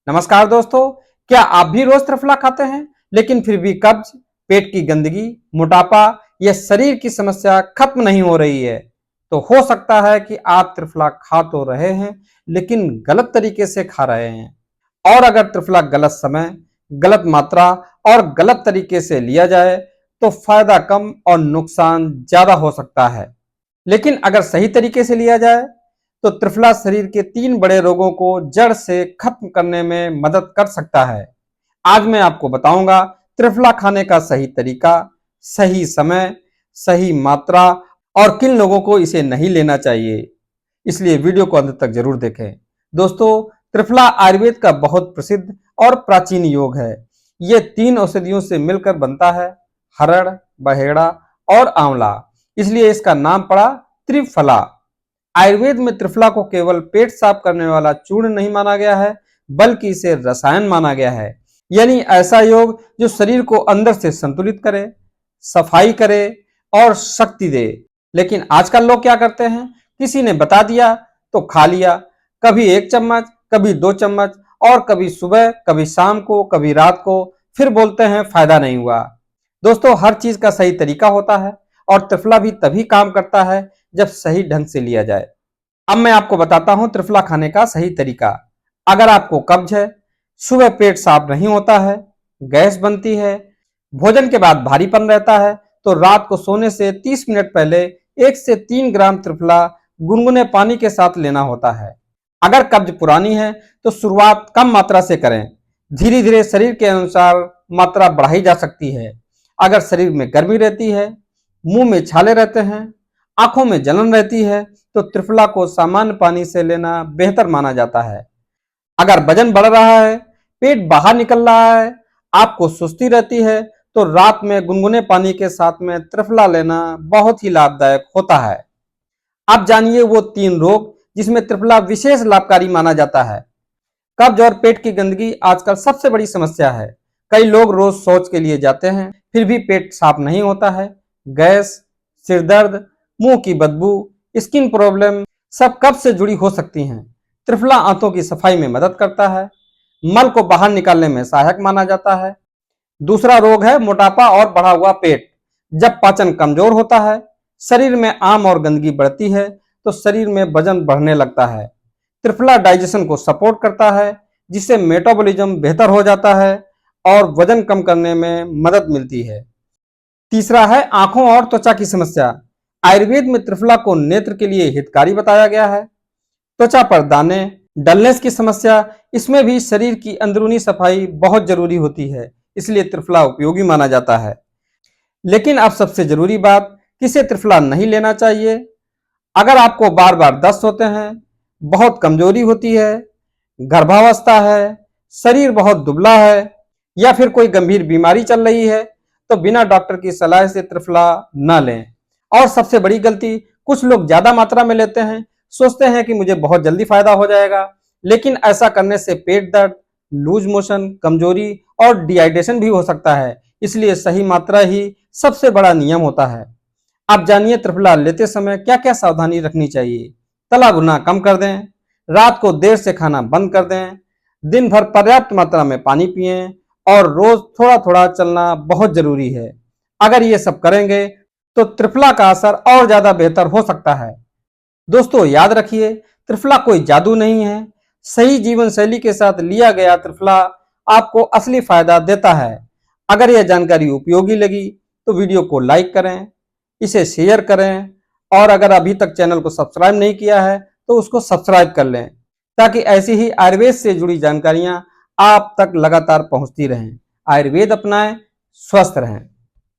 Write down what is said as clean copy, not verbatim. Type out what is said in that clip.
नमस्कार दोस्तों, क्या आप भी रोज त्रिफला खाते हैं लेकिन फिर भी कब्ज, पेट की गंदगी, मोटापा या शरीर की समस्या खत्म नहीं हो रही है? तो हो सकता है कि आप त्रिफला खा तो रहे हैं लेकिन गलत तरीके से खा रहे हैं। और अगर त्रिफला गलत समय, गलत मात्रा और गलत तरीके से लिया जाए तो फायदा कम और नुकसान ज्यादा हो सकता है। लेकिन अगर सही तरीके से लिया जाए तो त्रिफला शरीर के 3 बड़े रोगों को जड़ से खत्म करने में मदद कर सकता है। आज मैं आपको बताऊंगा त्रिफला खाने का सही तरीका, सही समय, सही मात्रा और किन लोगों को इसे नहीं लेना चाहिए। इसलिए वीडियो को अंत तक जरूर देखें। दोस्तों, त्रिफला आयुर्वेद का बहुत प्रसिद्ध और प्राचीन योग है। ये 3 औषधियों से मिलकर बनता है, हरड़, बहेड़ा और आंवला। इसलिए इसका नाम पड़ा त्रिफला। आयुर्वेद में त्रिफला को केवल पेट साफ करने वाला चूर्ण नहीं माना गया है, बल्कि इसे रसायन माना गया है। यानी ऐसा योग जो शरीर को अंदर से संतुलित करे, सफाई करे और शक्ति दे। लेकिन आजकल लोग क्या करते हैं, किसी ने बता दिया तो खा लिया, कभी 1 चम्मच, कभी 2 चम्मच और कभी सुबह, कभी शाम को, कभी रात को, फिर बोलते हैं फायदा नहीं हुआ। दोस्तों, हर चीज का सही तरीका होता है और त्रिफला भी तभी काम करता है जब सही ढंग से लिया जाए। अब मैं आपको बताता हूं त्रिफला खाने का सही तरीका। अगर आपको कब्ज है, सुबह पेट साफ नहीं होता है, गैस बनती है, भोजन के बाद भारीपन रहता है, तो रात को सोने से 30 मिनट पहले 1 से 3 ग्राम त्रिफला गुनगुने पानी के साथ लेना होता है। अगर कब्ज पुरानी है तो शुरुआत कम मात्रा से करें, धीरे धीरे शरीर के अनुसार मात्रा बढ़ाई जा सकती है। अगर शरीर में गर्मी रहती है, मुंह में छाले रहते हैं, आंखों में जलन रहती है, तो त्रिफला को सामान्य पानी से लेना बेहतर माना जाता है। अगर वजन बढ़ रहा है, पेट बाहर निकल रहा है, आपको सुस्ती रहती है, तो रात में गुनगुने पानी के साथ में त्रिफला लेना बहुत ही लाभदायक होता है। अब जानिए वो 3 रोग जिसमें त्रिफला विशेष लाभकारी माना जाता है। कब्ज और पेट की गंदगी आजकल सबसे बड़ी समस्या है। कई लोग रोज शौच के लिए जाते हैं, फिर भी पेट साफ नहीं होता है। गैस, सिर दर्द, मुंह की बदबू, स्किन प्रॉब्लम सब कब्ज से जुड़ी हो सकती हैं। त्रिफला आंतों की सफाई में मदद करता है, मल को बाहर निकालने में सहायक माना जाता है। दूसरा रोग है मोटापा और बढ़ा हुआ पेट। जब पाचन कमजोर होता है, शरीर में आम और गंदगी बढ़ती है, तो शरीर में वजन बढ़ने लगता है। त्रिफला डाइजेशन को सपोर्ट करता है, जिससे मेटाबॉलिज्म बेहतर हो जाता है और वजन कम करने में मदद मिलती है। तीसरा है आंखों और त्वचा की समस्या। आयुर्वेद में त्रिफला को नेत्र के लिए हितकारी बताया गया है। त्वचा पर दाने, डलनेस की समस्या, इसमें भी शरीर की अंदरूनी सफाई बहुत जरूरी होती है, इसलिए त्रिफला उपयोगी माना जाता है। लेकिन अब सबसे जरूरी बात, किसे त्रिफला नहीं लेना चाहिए। अगर आपको बार बार दस्त होते हैं, बहुत कमजोरी होती है, गर्भावस्था है, शरीर बहुत दुबला है या फिर कोई गंभीर बीमारी चल रही है, तो बिना डॉक्टर की सलाह से त्रिफला न लें। और सबसे बड़ी गलती, कुछ लोग ज्यादा मात्रा में लेते हैं, सोचते हैं कि मुझे बहुत जल्दी फायदा हो जाएगा, लेकिन ऐसा करने से पेट दर्द, लूज मोशन, कमजोरी और डिहाइड्रेशन भी हो सकता है। इसलिए सही मात्रा ही सबसे बड़ा नियम होता है। आप जानिए त्रिफला लेते समय क्या क्या सावधानी रखनी चाहिए। तला भुना कम कर दें, रात को देर से खाना बंद कर दें, दिन भर पर्याप्त मात्रा में पानी पिएं और रोज थोड़ा थोड़ा चलना बहुत जरूरी है। अगर ये सब करेंगे तो त्रिफला का असर और ज्यादा बेहतर हो सकता है। दोस्तों, याद रखिए त्रिफला कोई जादू नहीं है। सही जीवन शैली के साथ लिया गया त्रिफला आपको असली फायदा देता है। अगर यह जानकारी उपयोगी लगी तो वीडियो को लाइक करें, इसे शेयर करें और अगर अभी तक चैनल को सब्सक्राइब नहीं किया है तो उसको सब्सक्राइब कर लें, ताकि ऐसी ही आयुर्वेद से जुड़ी जानकारियां आप तक लगातार पहुंचती रहें। आयुर्वेद अपनाएं, स्वस्थ रहें।